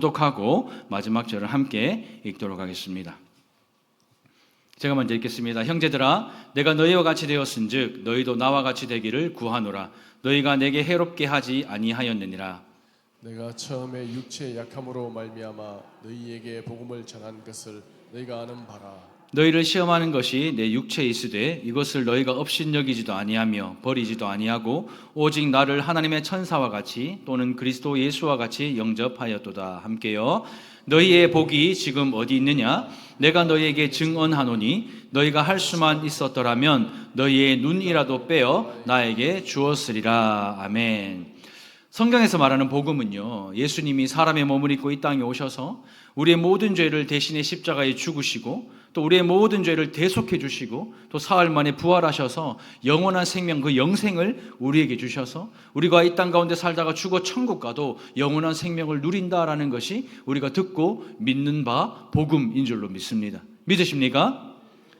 독하고 마지막 절을 함께 읽도록 하겠습니다. 제가 먼저 읽겠습니다. 형제들아, 내가 너희와 같이 되었은즉 너희도 나와 같이 되기를 구하노라. 너희가 내게 해롭게 하지 아니하였느니라. 내가 처음에 육체의 약함으로 말미암아 너희에게 복음을 전한 것을 너희가 아는 바라. 너희를 시험하는 것이 내 육체에 있으되 이것을 너희가 업신여기지도 아니하며 버리지도 아니하고 오직 나를 하나님의 천사와 같이 또는 그리스도 예수와 같이 영접하였도다. 함께요. 너희의 복이 지금 어디 있느냐? 내가 너희에게 증언하노니 너희가 할 수만 있었더라면 너희의 눈이라도 빼어 나에게 주었으리라. 아멘. 성경에서 말하는 복음은요, 예수님이 사람의 몸을 입고 이 땅에 오셔서 우리의 모든 죄를 대신에 십자가에 죽으시고 또 우리의 모든 죄를 대속해 주시고 또 사흘 만에 부활하셔서 영원한 생명, 그 영생을 우리에게 주셔서 우리가 이 땅 가운데 살다가 죽어 천국 가도 영원한 생명을 누린다라는 것이 우리가 듣고 믿는 바 복음인 줄로 믿습니다. 믿으십니까?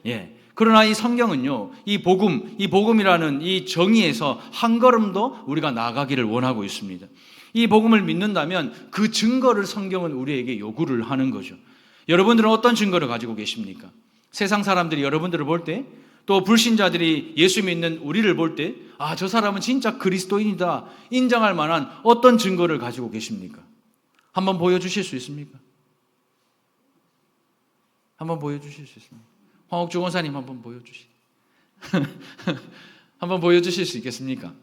예. 그러나 이 성경은요, 이 복음이라는 이 정의에서 한 걸음 더 우리가 나아가기를 원하고 있습니다. 이 복음을 믿는다면 그 증거를 성경은 우리에게 요구를 하는 거죠. 여러분들은 어떤 증거를 가지고 계십니까? 세상 사람들이 여러분들을 볼 때, 또 불신자들이 예수 믿는 우리를 볼 때, 아, 저 사람은 진짜 그리스도인이다 인정할 만한 어떤 증거를 가지고 계십니까? 한번 보여주실 수 있습니까? 한번 보여주실 수 있습니까? 황옥주 원사님 한번 보여주시. 한번 보여주실 수 있겠습니까?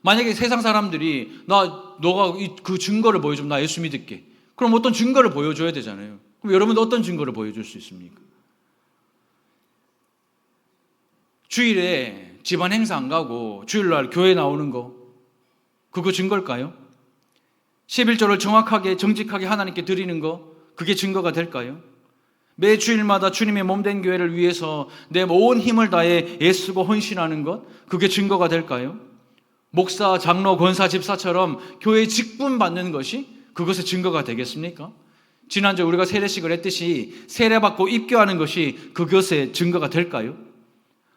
만약에 세상 사람들이 너가 그 증거를 보여주면 나 예수 믿을게. 그럼 어떤 증거를 보여줘야 되잖아요. 그럼 여러분도 어떤 증거를 보여줄 수 있습니까? 주일에 집안 행사 안 가고 주일날 교회 나오는 거, 그거 증거일까요? 11조를 정확하게 정직하게 하나님께 드리는 거, 그게 증거가 될까요? 매 주일마다 주님의 몸된 교회를 위해서 내 온 힘을 다해 애쓰고 헌신하는 것, 그게 증거가 될까요? 목사, 장로, 권사, 집사처럼 교회에 직분 받는 것이 그것의 증거가 되겠습니까? 지난주에 우리가 세례식을 했듯이 세례받고 입교하는 것이 그것의 증거가 될까요?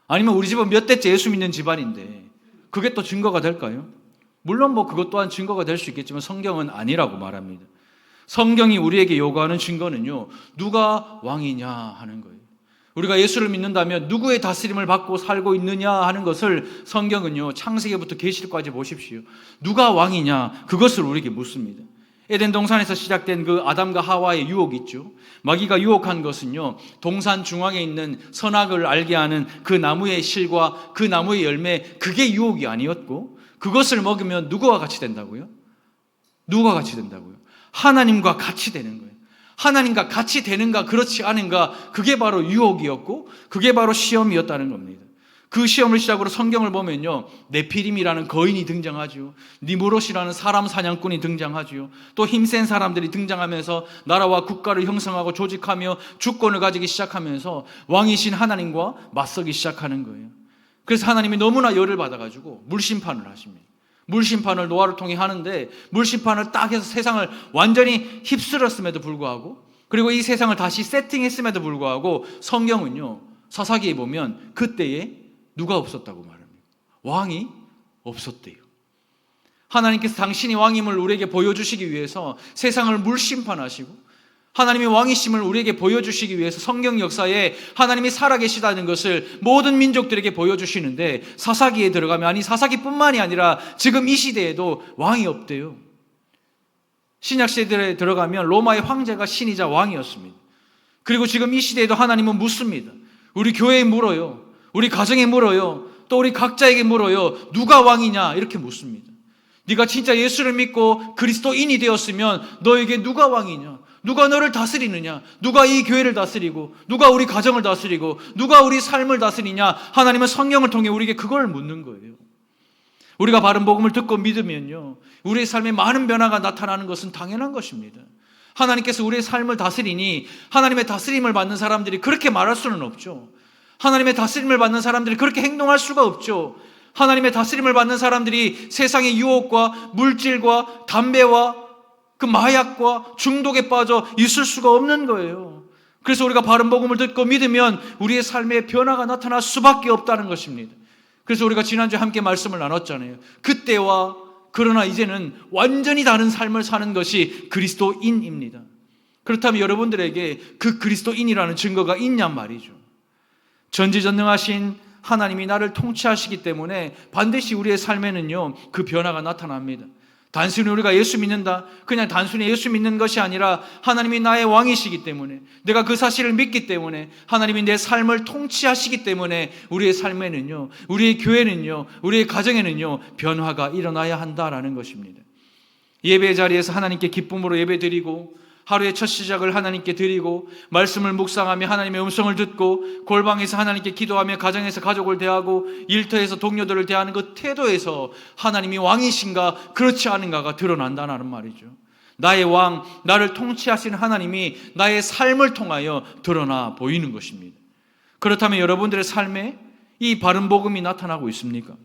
아니면 우리 집은 몇 대째 예수 믿는 집안인데 그게 또 증거가 될까요? 물론 그것 또한 증거가 될 수 있겠지만 성경은 아니라고 말합니다. 성경이 우리에게 요구하는 증거는요, 누가 왕이냐 하는 거예요. 우리가 예수를 믿는다면 누구의 다스림을 받고 살고 있느냐 하는 것을 성경은요, 창세기부터 계시록까지 보십시오. 누가 왕이냐, 그것을 우리에게 묻습니다. 에덴 동산에서 시작된 그 아담과 하와의 유혹이 있죠. 마귀가 유혹한 것은요, 동산 중앙에 있는 선악을 알게 하는 그 나무의 실과 그 나무의 열매, 그게 유혹이 아니었고, 그것을 먹으면 누구와 같이 된다고요? 누구와 같이 된다고요? 하나님과 같이 되는 거예요. 하나님과 같이 되는가 그렇지 않은가, 그게 바로 유혹이었고 그게 바로 시험이었다는 겁니다. 그 시험을 시작으로 성경을 보면요, 네피림이라는 거인이 등장하죠. 니무롯이라는 사람 사냥꾼이 등장하죠. 또 힘센 사람들이 등장하면서 나라와 국가를 형성하고 조직하며 주권을 가지기 시작하면서 왕이신 하나님과 맞서기 시작하는 거예요. 그래서 하나님이 너무나 열을 받아가지고 물심판을 하십니다. 물심판을 노아를 통해 하는데, 물심판을 딱 해서 세상을 완전히 휩쓸었음에도 불구하고, 그리고 이 세상을 다시 세팅했음에도 불구하고 성경은요, 사사기에 보면 그때에 누가 없었다고 말합니다. 왕이 없었대요. 하나님께서 당신이 왕임을 우리에게 보여주시기 위해서 세상을 물심판하시고 하나님의 왕이심을 우리에게 보여주시기 위해서 성경 역사에 하나님이 살아계시다는 것을 모든 민족들에게 보여주시는데, 사사기에 들어가면, 아니 사사기뿐만이 아니라 지금 이 시대에도 왕이 없대요. 신약시대에 들어가면 로마의 황제가 신이자 왕이었습니다. 그리고 지금 이 시대에도 하나님은 묻습니다. 우리 교회에 물어요. 우리 가정에 물어요. 또 우리 각자에게 물어요. 누가 왕이냐 이렇게 묻습니다. 네가 진짜 예수를 믿고 그리스도인이 되었으면 너에게 누가 왕이냐? 누가 너를 다스리느냐? 누가 이 교회를 다스리고 누가 우리 가정을 다스리고 누가 우리 삶을 다스리냐? 하나님은 성경을 통해 우리에게 그걸 묻는 거예요. 우리가 바른 복음을 듣고 믿으면요, 우리의 삶에 많은 변화가 나타나는 것은 당연한 것입니다. 하나님께서 우리의 삶을 다스리니 하나님의 다스림을 받는 사람들이 그렇게 말할 수는 없죠. 하나님의 다스림을 받는 사람들이 그렇게 행동할 수가 없죠. 하나님의 다스림을 받는 사람들이 세상의 유혹과 물질과 담배와 그 마약과 중독에 빠져 있을 수가 없는 거예요. 그래서 우리가 바른 복음을 듣고 믿으면 우리의 삶에 변화가 나타날 수밖에 없다는 것입니다. 그래서 우리가 지난주에 함께 말씀을 나눴잖아요. 그때와 그러나 이제는 완전히 다른 삶을 사는 것이 그리스도인입니다. 그렇다면 여러분들에게 그 그리스도인이라는 증거가 있냔 말이죠. 전지전능하신 하나님이 나를 통치하시기 때문에 반드시 우리의 삶에는요, 그 변화가 나타납니다. 단순히 우리가 예수 믿는다, 그냥 단순히 예수 믿는 것이 아니라 하나님이 나의 왕이시기 때문에, 내가 그 사실을 믿기 때문에, 하나님이 내 삶을 통치하시기 때문에 우리의 삶에는요, 우리의 교회는요, 우리의 가정에는요, 변화가 일어나야 한다라는 것입니다. 예배의 자리에서 하나님께 기쁨으로 예배드리고, 하루의 첫 시작을 하나님께 드리고, 말씀을 묵상하며 하나님의 음성을 듣고, 골방에서 하나님께 기도하며 가정에서 가족을 대하고, 일터에서 동료들을 대하는 그 태도에서 하나님이 왕이신가 그렇지 않은가가 드러난다는 말이죠. 나의 왕, 나를 통치하시는 하나님이 나의 삶을 통하여 드러나 보이는 것입니다. 그렇다면 여러분들의 삶에 이 바른 복음이 나타나고 있습니까?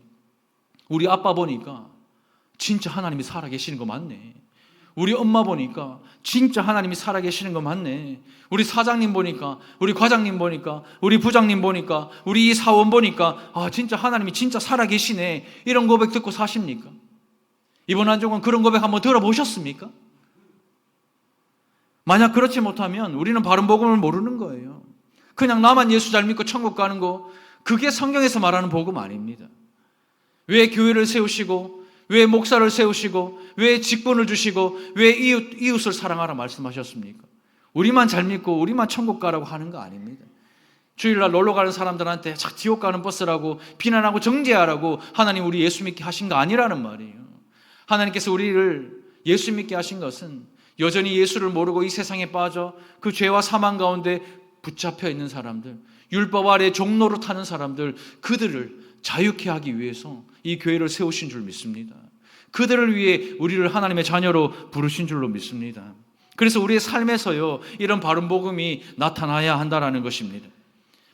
우리 아빠 보니까 진짜 하나님이 살아계시는 거 맞네. 우리 엄마 보니까 진짜 하나님이 살아계시는 거 맞네. 우리 사장님 보니까, 우리 과장님 보니까, 우리 부장님 보니까, 우리 이 사원 보니까 진짜 하나님이 진짜 살아계시네. 이런 고백 듣고 사십니까? 이번 한 주간 그런 고백 한번 들어보셨습니까? 만약 그렇지 못하면 우리는 바른 복음을 모르는 거예요. 그냥 나만 예수 잘 믿고 천국 가는 거, 그게 성경에서 말하는 복음 아닙니다. 왜 교회를 세우시고, 왜 목사를 세우시고, 왜 직분을 주시고, 왜 이웃을 사랑하라 말씀하셨습니까? 우리만 잘 믿고 우리만 천국 가라고 하는 거 아닙니다. 주일날 놀러 가는 사람들한테 지옥 가는 버스라고 비난하고 정죄하라고 하나님 우리 예수 믿게 하신 거 아니라는 말이에요. 하나님께서 우리를 예수 믿게 하신 것은 여전히 예수를 모르고 이 세상에 빠져 그 죄와 사망 가운데 붙잡혀 있는 사람들, 율법 아래 종로로 타는 사람들, 그들을 자유케 하기 위해서 이 교회를 세우신 줄 믿습니다. 그들을 위해 우리를 하나님의 자녀로 부르신 줄로 믿습니다. 그래서 우리의 삶에서요, 이런 바른 복음이 나타나야 한다는 것입니다.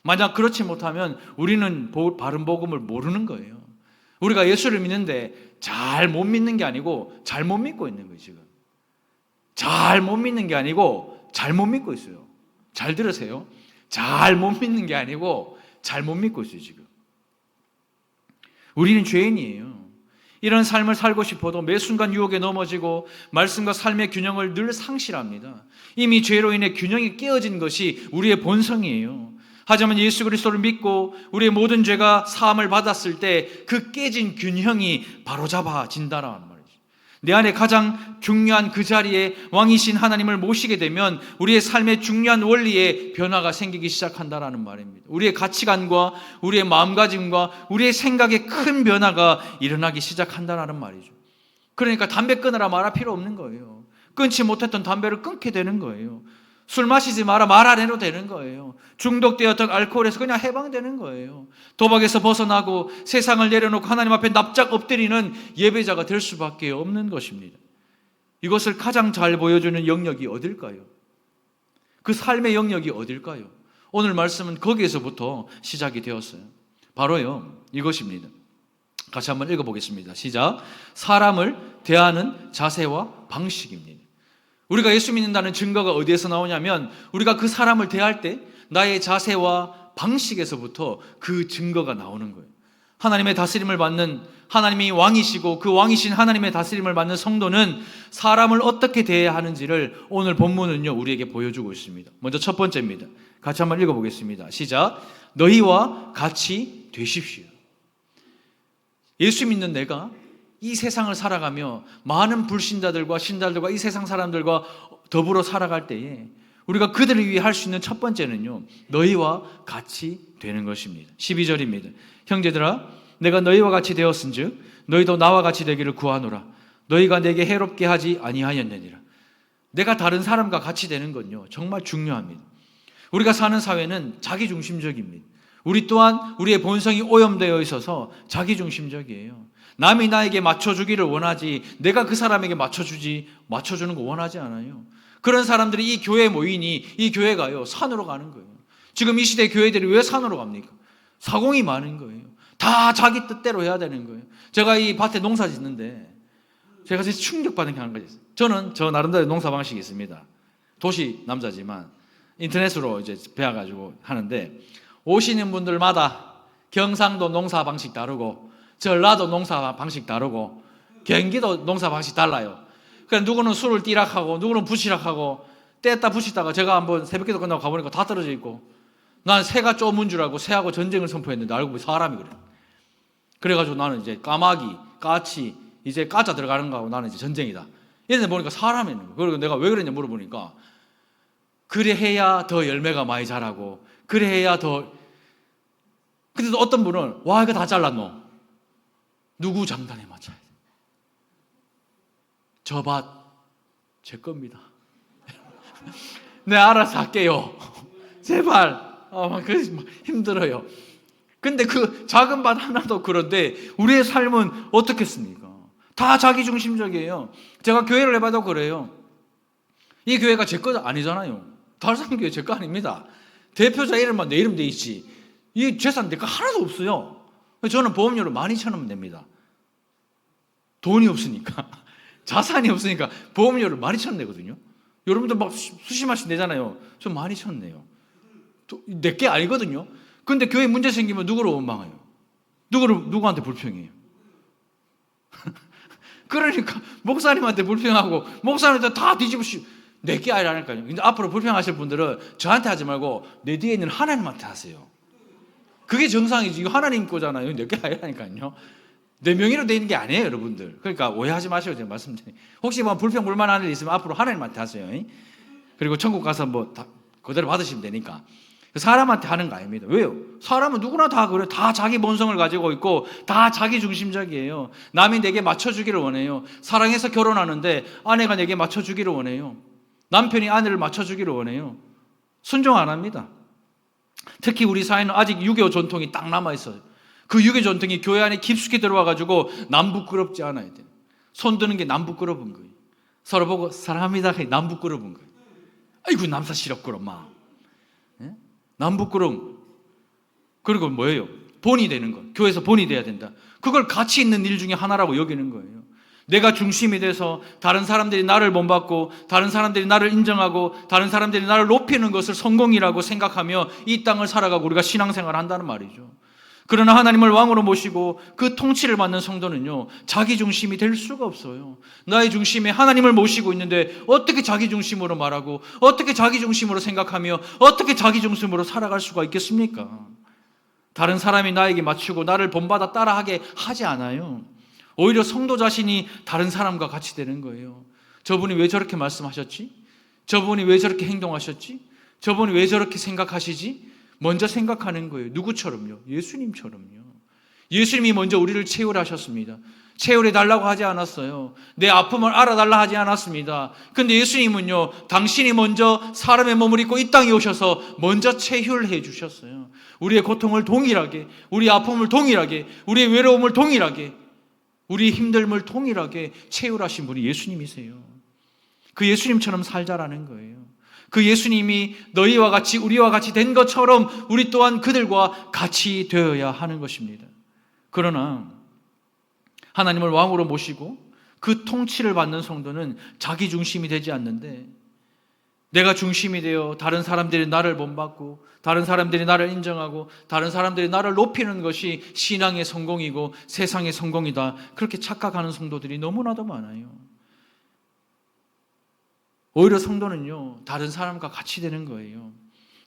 만약 그렇지 못하면 우리는 바른 복음을 모르는 거예요. 우리가 예수를 믿는데 잘 못 믿는 게 아니고 잘못 믿고 있는 거예요. 지금 잘 못 믿는 게 아니고 잘못 믿고 있어요. 잘 들으세요. 잘 못 믿는 게 아니고 잘못 믿고 있어요. 지금 우리는 죄인이에요. 이런 삶을 살고 싶어도 매 순간 유혹에 넘어지고 말씀과 삶의 균형을 늘 상실합니다. 이미 죄로 인해 균형이 깨어진 것이 우리의 본성이에요. 하지만 예수 그리스도를 믿고 우리의 모든 죄가 사함을 받았을 때 그 깨진 균형이 바로잡아진다는 말이죠. 내 안에 가장 중요한 그 자리에 왕이신 하나님을 모시게 되면 우리의 삶의 중요한 원리에 변화가 생기기 시작한다는 말입니다. 우리의 가치관과 우리의 마음가짐과 우리의 생각에 큰 변화가 일어나기 시작한다는 말이죠. 그러니까 담배 끊으라 말할 필요 없는 거예요. 끊지 못했던 담배를 끊게 되는 거예요. 술 마시지 마라 말 안 해도 되는 거예요. 중독되었던 알코올에서 그냥 해방되는 거예요. 도박에서 벗어나고 세상을 내려놓고 하나님 앞에 납작 엎드리는 예배자가 될 수밖에 없는 것입니다. 이것을 가장 잘 보여주는 영역이 어딜까요? 그 삶의 영역이 어딜까요? 오늘 말씀은 거기에서부터 시작이 되었어요. 바로요, 이것입니다. 같이 한번 읽어보겠습니다. 시작. 사람을 대하는 자세와 방식입니다. 우리가 예수 믿는다는 증거가 어디에서 나오냐면 우리가 그 사람을 대할 때 나의 자세와 방식에서부터 그 증거가 나오는 거예요. 하나님의 다스림을 받는, 하나님이 왕이시고 그 왕이신 하나님의 다스림을 받는 성도는 사람을 어떻게 대해야 하는지를 오늘 본문은요, 우리에게 보여주고 있습니다. 먼저 첫 번째입니다. 같이 한번 읽어보겠습니다. 시작. 너희와 같이 되십시오. 예수 믿는 내가 이 세상을 살아가며 많은 불신자들과 신자들과 이 세상 사람들과 더불어 살아갈 때에 우리가 그들을 위해 할 수 있는 첫 번째는요, 너희와 같이 되는 것입니다. 12절입니다. 형제들아, 내가 너희와 같이 되었은즉 너희도 나와 같이 되기를 구하노라. 너희가 내게 해롭게 하지 아니하였느니라. 내가 다른 사람과 같이 되는 건요, 정말 중요합니다. 우리가 사는 사회는 자기중심적입니다. 우리 또한 우리의 본성이 오염되어 있어서 자기중심적이에요. 남이 나에게 맞춰주기를 원하지 내가 그 사람에게 맞춰주는 거 원하지 않아요. 그런 사람들이 이 교회에 모이니 이 교회가요, 산으로 가는 거예요. 지금 이 시대 교회들이 왜 산으로 갑니까? 사공이 많은 거예요. 다 자기 뜻대로 해야 되는 거예요. 제가 이 밭에 농사 짓는데 제가 진짜 충격받는 게 한 가지 있어요. 저는 저 나름대로 농사 방식이 있습니다. 도시 남자지만 인터넷으로 이제 배워가지고 하는데, 오시는 분들마다 경상도 농사 방식 다르고 전라도 농사 방식 다르고 경기도 농사 방식이 달라요. 그러니까 누구는 술을 띠락하고 누구는 부시락하고 뗐다 부시다가 제가 한번 새벽기도 끝나고 가보니까 다 떨어져 있고 난 새가 쪼문 줄 알고 새하고 전쟁을 선포했는데 알고 보니 사람이 그래. 그래가지고 나는 이제 까마귀, 까치, 이제 까자 들어가는 거하고 나는 이제 전쟁이다. 얘네 보니까 사람이 있는 거예요. 그리고 내가 왜 그랬냐 물어보니까 그래 해야 더 열매가 많이 자라고 그래 해야 더. 근데도 어떤 분은 와 이거 다 잘랐노. 누구 장단에 맞춰야 돼. 저 밭 제 겁니다. 네 알아서 할게요. 제발. 그래서 힘들어요. 근데 그 작은 밭 하나도 그런데 우리의 삶은 어떻겠습니까? 다 자기중심적이에요. 제가 교회를 해봐도 그래요. 이 교회가 제 거 아니잖아요. 달산교회 제 거 아닙니다. 대표자 이름만 내 이름 돼 있지. 이 재산 내 거 하나도 없어요. 저는 보험료를 12,000원 냅니다. 돈이 없으니까. 자산이 없으니까 보험료를 12,000원 내거든요. 여러분들 막 수십만씩 내잖아요. 저 12,000원 내요. 내 게 아니거든요. 근데 교회 문제 생기면 누구를 원망해요? 누구한테 불평해요? 그러니까 목사님한테 불평하고 목사님한테 다 뒤집으시고 내 게 아니라니까요. 근데 앞으로 불평하실 분들은 저한테 하지 말고 내 뒤에 있는 하나님한테 하세요. 그게 정상이지. 이거 하나님 거잖아요. 내 게 아니라니까요. 내 명의로 되어 있는 게 아니에요, 여러분들. 그러니까 오해하지 마시고 제가 말씀드리니 혹시 뭐 불평 불만하는 일 있으면 앞으로 하나님한테 하세요. 그리고 천국 가서 뭐 다 그대로 받으시면 되니까. 사람한테 하는 거 아닙니다. 왜요? 사람은 누구나 다 그래요. 다 자기 본성을 가지고 있고 다 자기 중심적이에요. 남이 내게 맞춰주기를 원해요. 사랑해서 결혼하는데 아내가 내게 맞춰주기를 원해요. 남편이 아내를 맞춰주기를 원해요. 순종 안 합니다. 특히 우리 사회는 아직 유교 전통이 딱 남아있어요. 그 유교 전통이 교회 안에 깊숙이 들어와가지고 남 부끄럽지 않아야 돼요. 손 드는 게 남 부끄러운 거예요. 서로 보고 사랑합니다. 남 부끄러운 거예요. 아이고 남사 싫었구나 막. 남 부끄러움. 그리고 뭐예요? 본이 되는 거. 교회에서 본이 돼야 된다. 그걸 가치 있는 일 중에 하나라고 여기는 거예요. 내가 중심이 돼서 다른 사람들이 나를 본받고 다른 사람들이 나를 인정하고 다른 사람들이 나를 높이는 것을 성공이라고 생각하며 이 땅을 살아가고 우리가 신앙생활을 한다는 말이죠. 그러나 하나님을 왕으로 모시고 그 통치를 받는 성도는요, 자기 중심이 될 수가 없어요. 나의 중심에 하나님을 모시고 있는데 어떻게 자기 중심으로 말하고 어떻게 자기 중심으로 생각하며 어떻게 자기 중심으로 살아갈 수가 있겠습니까? 다른 사람이 나에게 맞추고 나를 본받아 따라하게 하지 않아요. 오히려 성도 자신이 다른 사람과 같이 되는 거예요. 저분이 왜 저렇게 말씀하셨지? 저분이 왜 저렇게 행동하셨지? 저분이 왜 저렇게 생각하시지? 먼저 생각하는 거예요. 누구처럼요? 예수님처럼요. 예수님이 먼저 우리를 채울하셨습니다. 채울해 달라고 하지 않았어요. 내 아픔을 알아달라 하지 않았습니다. 근데 예수님은요, 당신이 먼저 사람의 몸을 입고 이 땅에 오셔서 먼저 채울해 주셨어요. 우리의 고통을 동일하게, 우리의 아픔을 동일하게, 우리의 외로움을 동일하게, 우리의 힘듦을 동일하게 채울하신 분이 예수님이세요. 그 예수님처럼 살자라는 거예요. 그 예수님이 너희와 같이 우리와 같이 된 것처럼 우리 또한 그들과 같이 되어야 하는 것입니다. 그러나 하나님을 왕으로 모시고 그 통치를 받는 성도는 자기 중심이 되지 않는데 내가 중심이 되어 다른 사람들이 나를 본받고 다른 사람들이 나를 인정하고 다른 사람들이 나를 높이는 것이 신앙의 성공이고 세상의 성공이다. 그렇게 착각하는 성도들이 너무나도 많아요. 오히려 성도는요, 다른 사람과 같이 되는 거예요.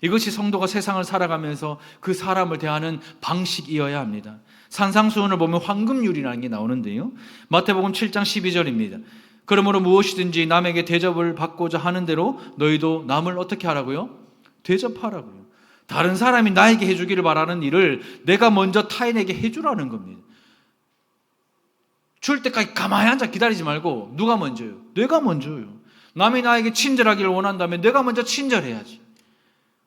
이것이 성도가 세상을 살아가면서 그 사람을 대하는 방식이어야 합니다. 산상수훈을 보면 황금률이라는 게 나오는데요. 마태복음 7장 12절입니다. 그러므로 무엇이든지 남에게 대접을 받고자 하는 대로 너희도 남을 어떻게 하라고요? 대접하라고요. 다른 사람이 나에게 해주기를 바라는 일을 내가 먼저 타인에게 해주라는 겁니다. 줄 때까지 가만히 앉아 기다리지 말고 누가 먼저요? 내가 먼저요. 남이 나에게 친절하기를 원한다면 내가 먼저 친절해야지.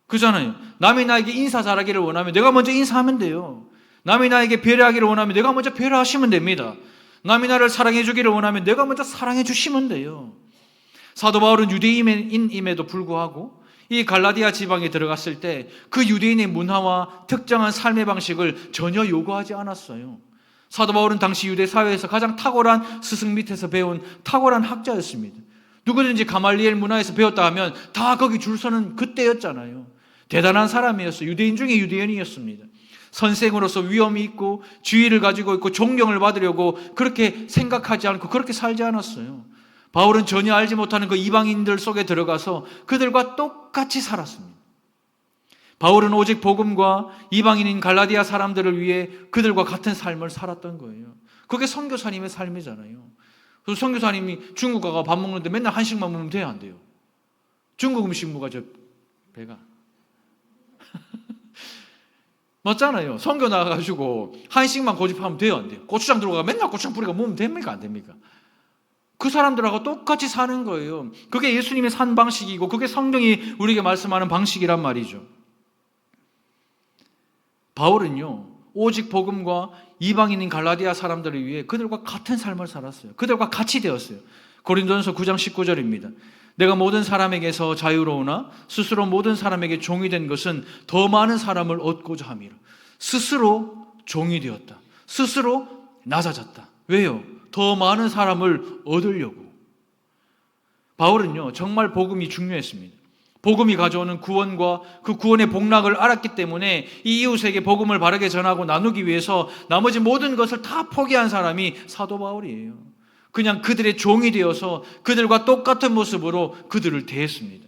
그잖아요. 남이 나에게 인사 잘하기를 원하면 내가 먼저 인사하면 돼요. 남이 나에게 배려하기를 원하면 내가 먼저 배려하시면 됩니다. 남이 나를 사랑해 주기를 원하면 내가 먼저 사랑해 주시면 돼요. 사도 바울은 유대인임에도 불구하고 이 갈라디아 지방에 들어갔을 때 그 유대인의 문화와 특정한 삶의 방식을 전혀 요구하지 않았어요. 사도 바울은 당시 유대 사회에서 가장 탁월한 스승 밑에서 배운 탁월한 학자였습니다. 누구든지 가말리엘 문화에서 배웠다 하면 다 거기 줄 서는 그때였잖아요. 대단한 사람이었어요. 유대인 중에 유대인이었습니다. 선생으로서 위엄이 있고 지위를 가지고 있고 존경을 받으려고 그렇게 생각하지 않고 그렇게 살지 않았어요. 바울은 전혀 알지 못하는 그 이방인들 속에 들어가서 그들과 똑같이 살았습니다. 바울은 오직 복음과 이방인인 갈라디아 사람들을 위해 그들과 같은 삶을 살았던 거예요. 그게 선교사님의 삶이잖아요. 그래서 선교사님이 중국 가가 밥 먹는데 맨날 한식만 먹으면 돼요, 안 돼요? 중국 음식 뭐가 배가 맞잖아요. 선교 나가가지고 한식만 고집하면 돼요, 안 돼요? 고추장 들어가 맨날 고추장 뿌리가 먹으면 됩니까, 안 됩니까? 그 사람들하고 똑같이 사는 거예요. 그게 예수님의 산 방식이고 그게 성경이 우리에게 말씀하는 방식이란 말이죠. 바울은요, 오직 복음과 이방인인 갈라디아 사람들을 위해 그들과 같은 삶을 살았어요. 그들과 같이 되었어요. 고린도전서 9장 19절입니다. 내가 모든 사람에게서 자유로우나 스스로 모든 사람에게 종이 된 것은 더 많은 사람을 얻고자 함이라. 스스로 종이 되었다. 스스로 낮아졌다. 왜요? 더 많은 사람을 얻으려고. 바울은요, 정말 복음이 중요했습니다. 복음이 가져오는 구원과 그 구원의 복락을 알았기 때문에 이 이웃에게 복음을 바르게 전하고 나누기 위해서 나머지 모든 것을 다 포기한 사람이 사도 바울이에요. 그냥 그들의 종이 되어서 그들과 똑같은 모습으로 그들을 대했습니다.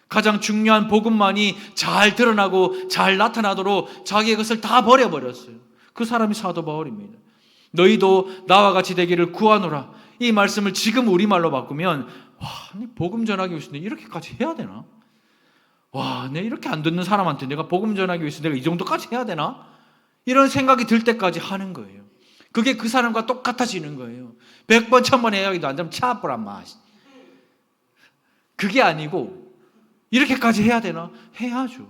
가장 중요한 복음만이 잘 드러나고 잘 나타나도록 자기의 것을 다 버려버렸어요. 그 사람이 사도 바울입니다. 너희도 나와 같이 되기를 구하노라. 이 말씀을 지금 우리말로 바꾸면 복음 전하기 위해서 이렇게까지 해야 되나? 내 이렇게 안 듣는 사람한테 내가 복음 전하기 위해서 내가 이 정도까지 해야 되나? 이런 생각이 들 때까지 하는 거예요. 그게 그 사람과 똑같아지는 거예요. 100번 1000번 해야기도 안 되면 차보란 맛. 그게 아니고 이렇게까지 해야 되나? 해야죠.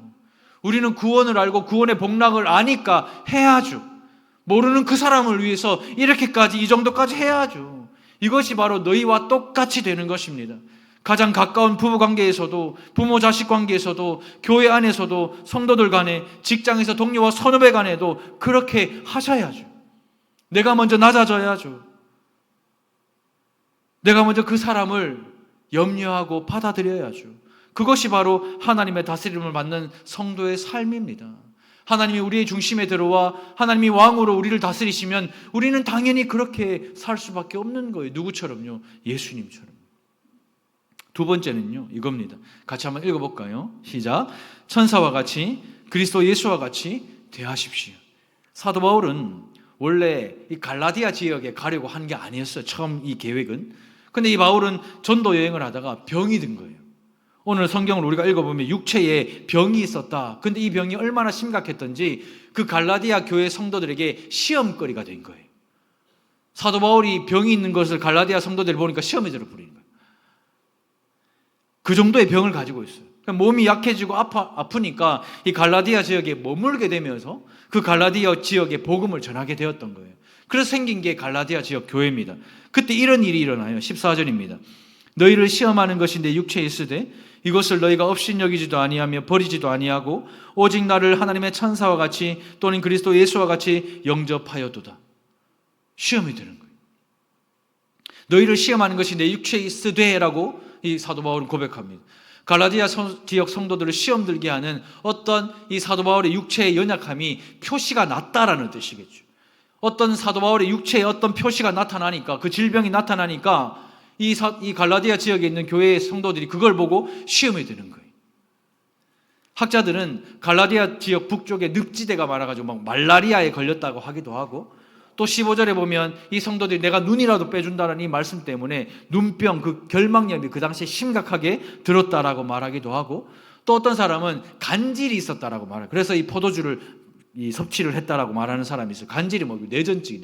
우리는 구원을 알고 구원의 복락을 아니까 해야죠. 모르는 그 사람을 위해서 이렇게까지 이 정도까지 해야죠. 이것이 바로 너희와 똑같이 되는 것입니다. 가장 가까운 부부 관계에서도 부모 자식 관계에서도 교회 안에서도 성도들 간에 직장에서 동료와 선후배 간에도 그렇게 하셔야죠. 내가 먼저 낮아져야죠. 내가 먼저 그 사람을 염려하고 받아들여야죠. 그것이 바로 하나님의 다스림을 받는 성도의 삶입니다. 하나님이 우리의 중심에 들어와 하나님이 왕으로 우리를 다스리시면 우리는 당연히 그렇게 살 수밖에 없는 거예요. 누구처럼요? 예수님처럼. 두 번째는요, 이겁니다. 같이 한번 읽어볼까요? 시작. 천사와 같이 그리스도 예수와 같이 대하십시오. 사도 바울은 원래 이 갈라디아 지역에 가려고 한 게 아니었어요. 처음 이 계획은. 근데 이 바울은 전도 여행을 하다가 병이 든 거예요. 오늘 성경을 우리가 읽어보면 육체에 병이 있었다. 근데 이 병이 얼마나 심각했던지 그 갈라디아 교회 성도들에게 시험거리가 된 거예요. 사도 바울이 병이 있는 것을 갈라디아 성도들이 보니까 시험에 들어 버리는 거예요. 그 정도의 병을 가지고 있어요. 몸이 약해지고 아프니까 이 갈라디아 지역에 머물게 되면서 그 갈라디아 지역에 복음을 전하게 되었던 거예요. 그래서 생긴 게 갈라디아 지역 교회입니다. 그때 이런 일이 일어나요. 14절입니다. 너희를 시험하는 것인데 육체에 있으되 이것을 너희가 업신여기지도 아니하며 버리지도 아니하고 오직 나를 하나님의 천사와 같이 또는 그리스도 예수와 같이 영접하여도다. 시험이 되는 거예요. 너희를 시험하는 것인데 육체에 있으되라고 이 사도 바울은 고백합니다. 갈라디아 지역 성도들을 시험 들게 하는 어떤 이 사도 바울의 육체의 연약함이 표시가 났다라는 뜻이겠죠. 어떤 사도 바울의 육체에 어떤 표시가 나타나니까 그 질병이 나타나니까 이 갈라디아 지역에 있는 교회의 성도들이 그걸 보고 시험에 드는 거예요. 학자들은 갈라디아 지역 북쪽에 늪지대가 많아가지고 막 말라리아에 걸렸다고 하기도 하고 또 15절에 보면 이 성도들이 내가 눈이라도 빼준다는 이 말씀 때문에 눈병, 그 결막염이 그 당시에 심각하게 들었다라고 말하기도 하고 또 어떤 사람은 간질이 있었다라고 말해요. 그래서 이 포도주를 섭취를 했다라고 말하는 사람이 있어요. 간질이 뭐 뇌전증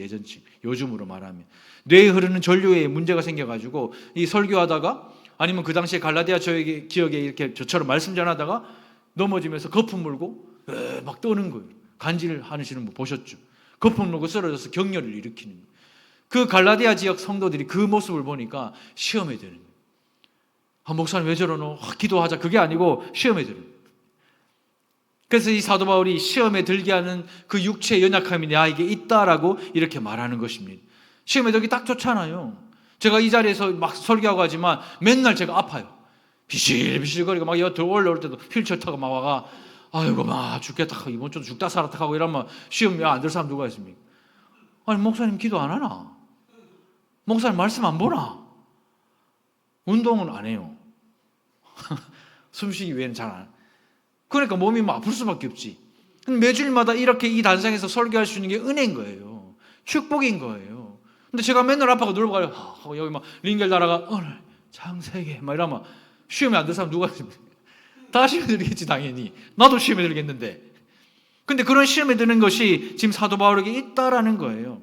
요즘으로 말하면 뇌에 흐르는 전류에 문제가 생겨가지고 이 설교하다가 아니면 그 당시에 갈라디아 지역에 이렇게 저처럼 말씀 전하다가 넘어지면서 거품 물고 막 떠는 거예요. 간질 하시는 분 보셨죠? 거품 물고 쓰러져서 격렬을 일으키는 거예요. 그 갈라디아 지역 성도들이 그 모습을 보니까 시험에 드는 거예요. 목사님 왜 저러노? 기도하자. 그게 아니고 시험에 드는 거예요. 그래서 이 사도 바울이 시험에 들게 하는 그 육체의 연약함이 나에게 있다라고 이렇게 말하는 것입니다. 시험에 들기 딱 좋잖아요. 제가 이 자리에서 막 설교하고 하지만 맨날 제가 아파요. 비실비실거리고 막 여기 올라올 때도 휠체어 타고 막 와가 아이고 막 죽겠다, 이번 주도 죽다 살았다 하고 이러면 시험 안 들 사람 누가 있습니까? 아니 목사님 기도 안 하나? 목사님 말씀 안 보나? 운동은 안 해요. 숨쉬기 위해는 잘 안 해요. 그러니까 몸이 막 아플 수밖에 없지. 매주일마다 이렇게 이 단상에서 설교할 수 있는 게 은혜인 거예요. 축복인 거예요. 근데 제가 맨날 아파서 놀고 가요. 하고 여기 막 링겔 달아가 오늘 창세기 막 이러면 시험에 안 들 사람 누가 있습니까? 다 시험에 들겠지 당연히. 나도 시험에 들겠는데. 근데 그런 시험에 드는 것이 지금 사도 바울에게 있다라는 거예요.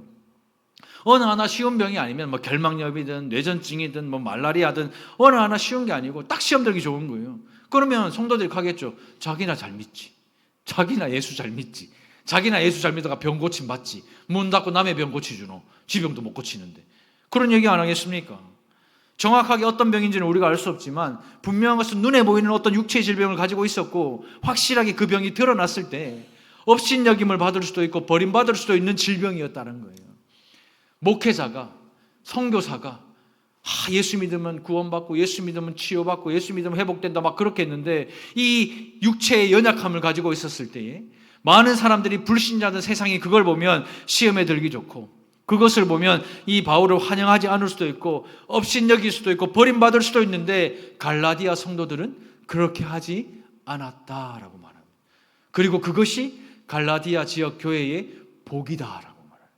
어느 하나 쉬운 병이 아니면 뭐 결막염이든 뇌전증이든 뭐 말라리아든 어느 하나 쉬운 게 아니고 딱 시험 들기 좋은 거예요. 그러면 성도들이 하겠죠. 자기나 잘 믿지. 자기나 예수 잘 믿지. 자기나 예수 잘 믿다가 병 고침 받지. 문 닫고 남의 병 고치주노. 지 병도 못 고치는데. 그런 얘기 안 하겠습니까? 정확하게 어떤 병인지는 우리가 알 수 없지만 분명한 것은 눈에 보이는 어떤 육체의 질병을 가지고 있었고 확실하게 그 병이 드러났을 때 업신여김을 받을 수도 있고 버림받을 수도 있는 질병이었다는 거예요. 목회자가, 선교사가 예수 믿으면 구원받고 예수 믿으면 치유받고 예수 믿으면 회복된다 막 그렇게 했는데 이 육체의 연약함을 가지고 있었을 때에 많은 사람들이 불신자된 세상이 그걸 보면 시험에 들기 좋고 그것을 보면 이 바울을 환영하지 않을 수도 있고 업신여길 수도 있고 버림받을 수도 있는데 갈라디아 성도들은 그렇게 하지 않았다라고 말합니다. 그리고 그것이 갈라디아 지역 교회의 복이다라고 말합니다.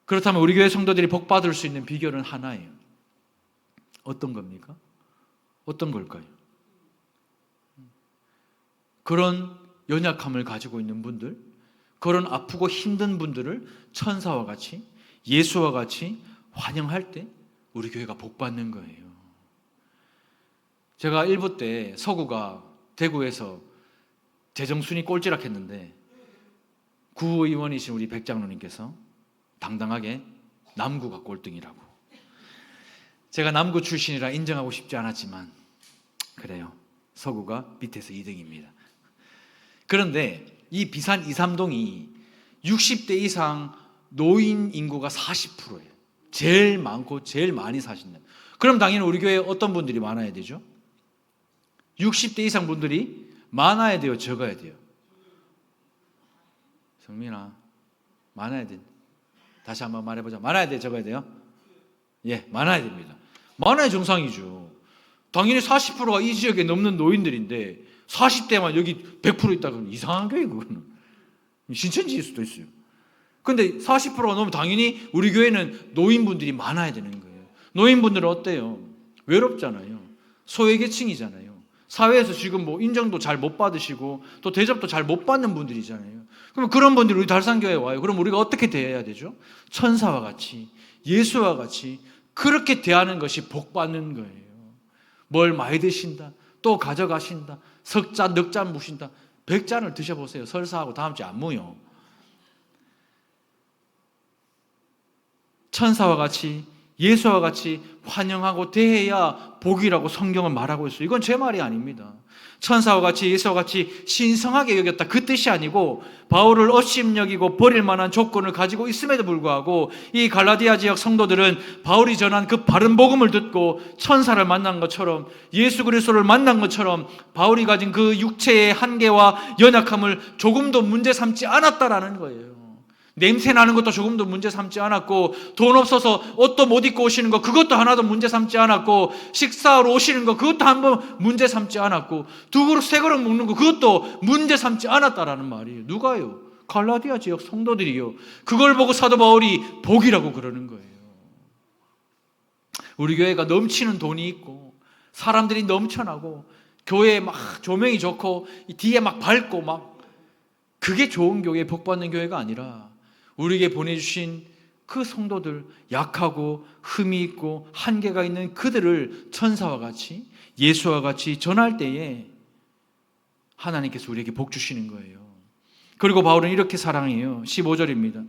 그렇다면 우리 교회 성도들이 복받을 수 있는 비결은 하나예요. 어떤 겁니까? 어떤 걸까요? 그런 연약함을 가지고 있는 분들, 그런 아프고 힘든 분들을 천사와 같이 예수와 같이 환영할 때 우리 교회가 복받는 거예요. 제가 1부 때 서구가 대구에서 재정순위 꼴찌락 했는데 구의원이신 우리 백장로님께서 당당하게 남구가 꼴등이라고. 제가 남구 출신이라 인정하고 싶지 않았지만 그래요. 서구가 밑에서 2등입니다. 그런데 이 비산 2, 3동이 60대 이상 노인 인구가 40%예요. 제일 많고 제일 많이 사신다. 그럼 당연히 우리 교회에 어떤 분들이 많아야 되죠? 60대 이상 분들이 많아야 돼요? 적어야 돼요? 성민아, 많아야 돼. 다시 한번 말해보자. 많아야 돼요? 적어야 돼요? 예, 많아야 됩니다. 많아야 정상이죠. 당연히 40%가 이 지역에 넘는 노인들인데 40대만 여기 100% 있다 그러면 이상한 교회 그거는. 신천지일 수도 있어요. 근데 40%가 넘으면 당연히 우리 교회는 노인분들이 많아야 되는 거예요. 노인분들은 어때요? 외롭잖아요. 소외계층이잖아요. 사회에서 지금 뭐 인정도 잘 못 받으시고 또 대접도 잘 못 받는 분들이잖아요. 그럼 그런 분들이 우리 달산교회에 와요. 그럼 우리가 어떻게 대해야 되죠? 천사와 같이 예수와 같이 그렇게 대하는 것이 복 받는 거예요. 뭘 많이 드신다. 또 가져가신다. 석잔, 넉잔 무신다. 100잔을 드셔보세요. 설사하고 다음 주에 안 모여. 천사와 같이 예수와 같이 환영하고 대해야 복이라고 성경은 말하고 있어요. 이건 제 말이 아닙니다. 천사와 같이 예수와 같이 신성하게 여겼다 그 뜻이 아니고 바울을 업심여기고 버릴 만한 조건을 가지고 있음에도 불구하고 이 갈라디아 지역 성도들은 바울이 전한 그 바른 복음을 듣고 천사를 만난 것처럼 예수 그리스도를 만난 것처럼 바울이 가진 그 육체의 한계와 연약함을 조금도 문제 삼지 않았다라는 거예요. 냄새 나는 것도 조금도 문제 삼지 않았고 돈 없어서 옷도 못 입고 오시는 거 그것도 하나도 문제 삼지 않았고 식사하러 오시는 거 그것도 한번 문제 삼지 않았고 두 그릇 세 그릇 먹는 거 그것도 문제 삼지 않았다라는 말이에요. 누가요? 갈라디아 지역 성도들이요. 그걸 보고 사도 바울이 복이라고 그러는 거예요. 우리 교회가 넘치는 돈이 있고 사람들이 넘쳐나고 교회에 막 조명이 좋고 뒤에 막 밝고 막 그게 좋은 교회, 복 받는 교회가 아니라 우리에게 보내주신 그 성도들, 약하고 흠이 있고 한계가 있는 그들을 천사와 같이 예수와 같이 전할 때에 하나님께서 우리에게 복 주시는 거예요. 그리고 바울은 이렇게 사랑해요. 15절입니다.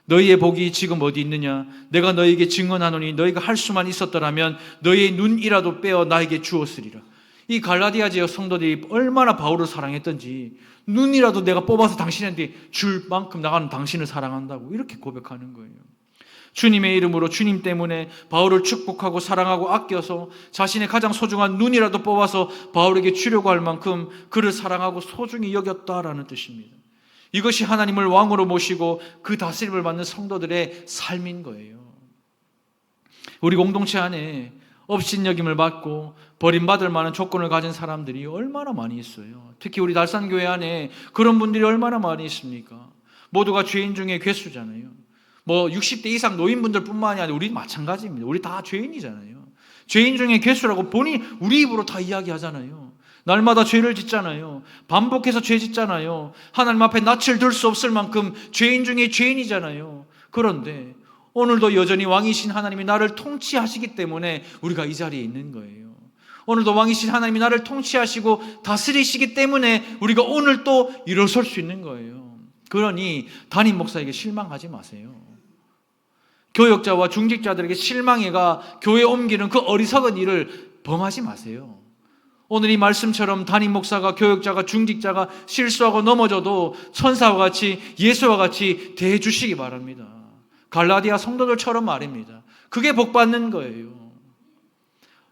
너희의 복이 지금 어디 있느냐? 내가 너희에게 증언하노니 너희가 할 수만 있었더라면 너희의 눈이라도 빼어 나에게 주었으리라. 이 갈라디아 지역 성도들이 얼마나 바울을 사랑했던지 눈이라도 내가 뽑아서 당신한테 줄 만큼 나가는 당신을 사랑한다고 이렇게 고백하는 거예요. 주님의 이름으로 주님 때문에 바울을 축복하고 사랑하고 아껴서 자신의 가장 소중한 눈이라도 뽑아서 바울에게 주려고 할 만큼 그를 사랑하고 소중히 여겼다라는 뜻입니다. 이것이 하나님을 왕으로 모시고 그 다스림을 받는 성도들의 삶인 거예요. 우리 공동체 안에 업신여김을 받고 버림받을 만한 조건을 가진 사람들이 얼마나 많이 있어요. 특히 우리 달산교회 안에 그런 분들이 얼마나 많이 있습니까? 모두가 죄인 중에 괴수잖아요. 60대 이상 노인분들 뿐만이 아니라 우리 마찬가지입니다. 우리 다 죄인이잖아요. 죄인 중에 괴수라고 본인이 우리 입으로 다 이야기하잖아요. 날마다 죄를 짓잖아요. 반복해서 죄 짓잖아요. 하나님 앞에 낯을 들 수 없을 만큼 죄인 중에 죄인이잖아요. 그런데 오늘도 여전히 왕이신 하나님이 나를 통치하시기 때문에 우리가 이 자리에 있는 거예요. 오늘도 왕이신 하나님이 나를 통치하시고 다스리시기 때문에 우리가 오늘 또 일어설 수 있는 거예요. 그러니 담임 목사에게 실망하지 마세요. 교역자와 중직자들에게 실망해가 교회 옮기는 그 어리석은 일을 범하지 마세요. 오늘 이 말씀처럼 담임 목사가, 교역자가, 중직자가 실수하고 넘어져도 천사와 같이 예수와 같이 대해주시기 바랍니다. 갈라디아 성도들처럼 말입니다. 그게 복받는 거예요.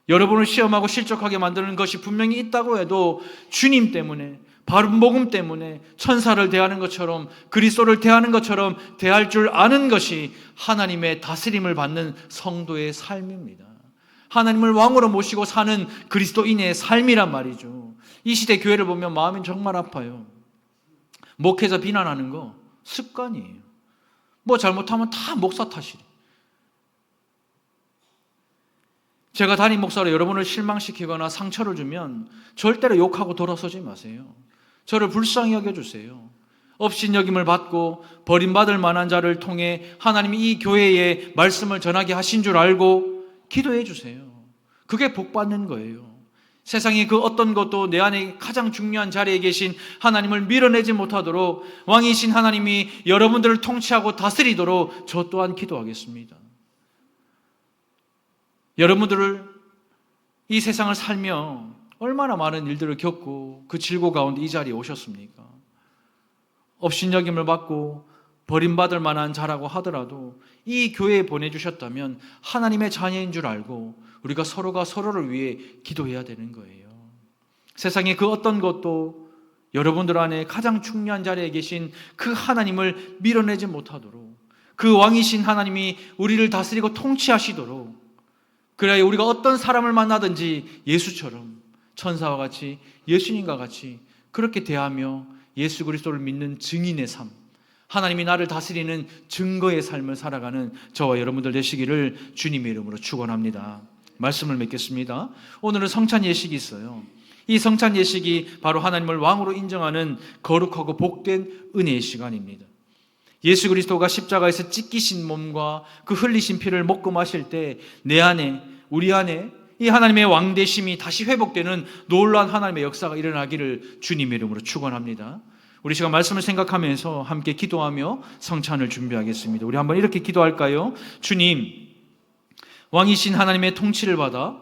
여러분을 시험하고 실족하게 만드는 것이 분명히 있다고 해도 주님 때문에, 바른 복음 때문에 천사를 대하는 것처럼, 그리스도를 대하는 것처럼 대할 줄 아는 것이 하나님의 다스림을 받는 성도의 삶입니다. 하나님을 왕으로 모시고 사는 그리스도인의 삶이란 말이죠. 이 시대 교회를 보면 마음이 정말 아파요. 목회자 비난하는 거 습관이에요. 잘못하면 다 목사 탓이래. 제가 담임 목사로 여러분을 실망시키거나 상처를 주면 절대로 욕하고 돌아서지 마세요. 저를 불쌍히 여겨주세요. 업신여김을 받고 버림받을 만한 자를 통해 하나님이 이 교회에 말씀을 전하게 하신 줄 알고 기도해 주세요. 그게 복받는 거예요. 세상의 그 어떤 것도 내 안에 가장 중요한 자리에 계신 하나님을 밀어내지 못하도록 왕이신 하나님이 여러분들을 통치하고 다스리도록 저 또한 기도하겠습니다. 여러분들을 이 세상을 살며 얼마나 많은 일들을 겪고 그 질고 가운데 이 자리에 오셨습니까? 업신여김을 받고 버림받을 만한 자라고 하더라도 이 교회에 보내주셨다면 하나님의 자녀인 줄 알고 우리가 서로가 서로를 위해 기도해야 되는 거예요. 세상의 그 어떤 것도 여러분들 안에 가장 중요한 자리에 계신 그 하나님을 밀어내지 못하도록, 그 왕이신 하나님이 우리를 다스리고 통치하시도록, 그래야 우리가 어떤 사람을 만나든지 예수처럼 천사와 같이 예수님과 같이 그렇게 대하며 예수 그리스도를 믿는 증인의 삶, 하나님이 나를 다스리는 증거의 삶을 살아가는 저와 여러분들 되시기를 주님의 이름으로 축원합니다. 말씀을 맺겠습니다. 오늘은 성찬 예식이 있어요. 이 성찬 예식이 바로 하나님을 왕으로 인정하는 거룩하고 복된 은혜의 시간입니다. 예수 그리스도가 십자가에서 찢기신 몸과 그 흘리신 피를 먹고 마실 때 내 안에, 우리 안에 이 하나님의 왕되심이 다시 회복되는 놀라운 하나님의 역사가 일어나기를 주님의 이름으로 축원합니다. 우리 시간 말씀을 생각하면서 함께 기도하며 성찬을 준비하겠습니다. 우리 한번 이렇게 기도할까요? 주님, 왕이신 하나님의 통치를 받아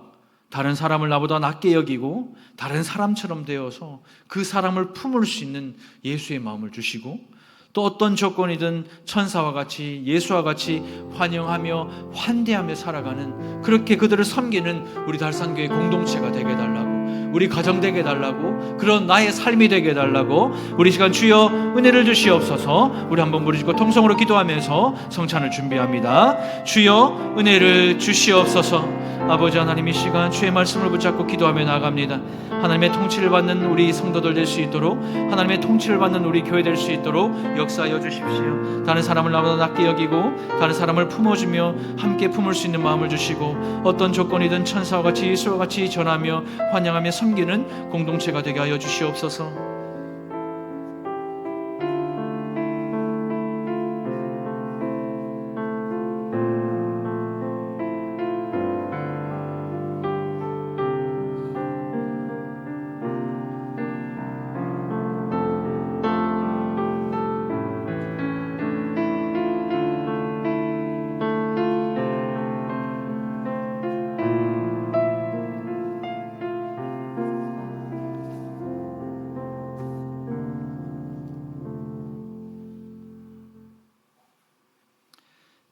다른 사람을 나보다 낮게 여기고 다른 사람처럼 되어서 그 사람을 품을 수 있는 예수의 마음을 주시고 또 어떤 조건이든 천사와 같이 예수와 같이 환영하며 환대하며 살아가는, 그렇게 그들을 섬기는 우리 달산교회 공동체가 되게 해달라고, 우리 가정 되게 해달라고, 그런 나의 삶이 되게 해달라고 우리 시간 주여 은혜를 주시옵소서. 우리 한번 부르시고 통성으로 기도하면서 성찬을 준비합니다. 주여 은혜를 주시옵소서. 아버지 하나님, 이 시간 주의 말씀을 붙잡고 기도하며 나아갑니다. 하나님의 통치를 받는 우리 성도들 될 수 있도록, 하나님의 통치를 받는 우리 교회 될 수 있도록 역사하여 주십시오. 다른 사람을 나보다 낮게 여기고 다른 사람을 품어주며 함께 품을 수 있는 마음을 주시고 어떤 조건이든 천사와 같이 예수와 같이 전하며 환영하며 섬기는 공동체가 되게 하여 주시옵소서.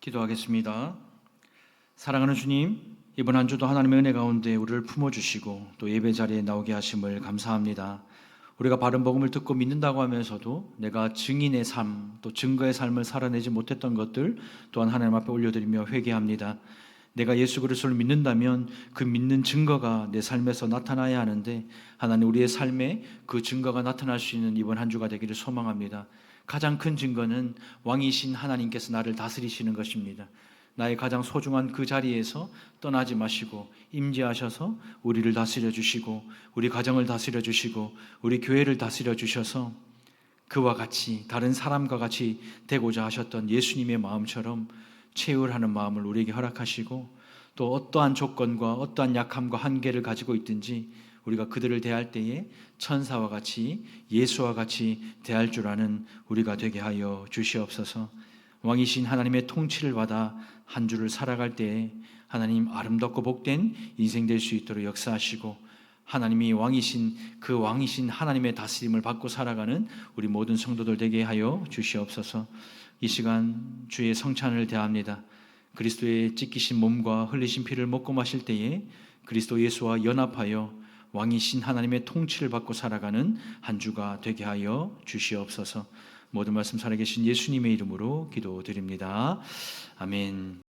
기도하겠습니다. 사랑하는 주님, 이번 한 주도 하나님의 은혜 가운데 우리를 품어주시고 또 예배 자리에 나오게 하심을 감사합니다. 우리가 바른 복음을 듣고 믿는다고 하면서도 내가 증인의 삶, 또 증거의 삶을 살아내지 못했던 것들 또한 하나님 앞에 올려드리며 회개합니다. 내가 예수 그리스도를 믿는다면 그 믿는 증거가 내 삶에서 나타나야 하는데 하나님, 우리의 삶에 그 증거가 나타날 수 있는 이번 한 주가 되기를 소망합니다. 가장 큰 증거는 왕이신 하나님께서 나를 다스리시는 것입니다. 나의 가장 소중한 그 자리에서 떠나지 마시고 임재하셔서 우리를 다스려 주시고 우리 가정을 다스려 주시고 우리 교회를 다스려 주셔서 그와 같이 다른 사람과 같이 되고자 하셨던 예수님의 마음처럼 체휼하는 마음을 우리에게 허락하시고, 또 어떠한 조건과 어떠한 약함과 한계를 가지고 있든지 우리가 그들을 대할 때에 천사와 같이 예수와 같이 대할 줄 아는 우리가 되게 하여 주시옵소서. 왕이신 하나님의 통치를 받아 한 주를 살아갈 때에 하나님, 아름답고 복된 인생 될 수 있도록 역사하시고 하나님이 그 왕이신 하나님의 다스림을 받고 살아가는 우리 모든 성도들 되게 하여 주시옵소서. 이 시간 주의 성찬을 대합니다. 그리스도의 찢기신 몸과 흘리신 피를 먹고 마실 때에 그리스도 예수와 연합하여 왕이신 하나님의 통치를 받고 살아가는 한 주가 되게 하여 주시옵소서. 모든 말씀 살아계신 예수님의 이름으로 기도드립니다. 아멘.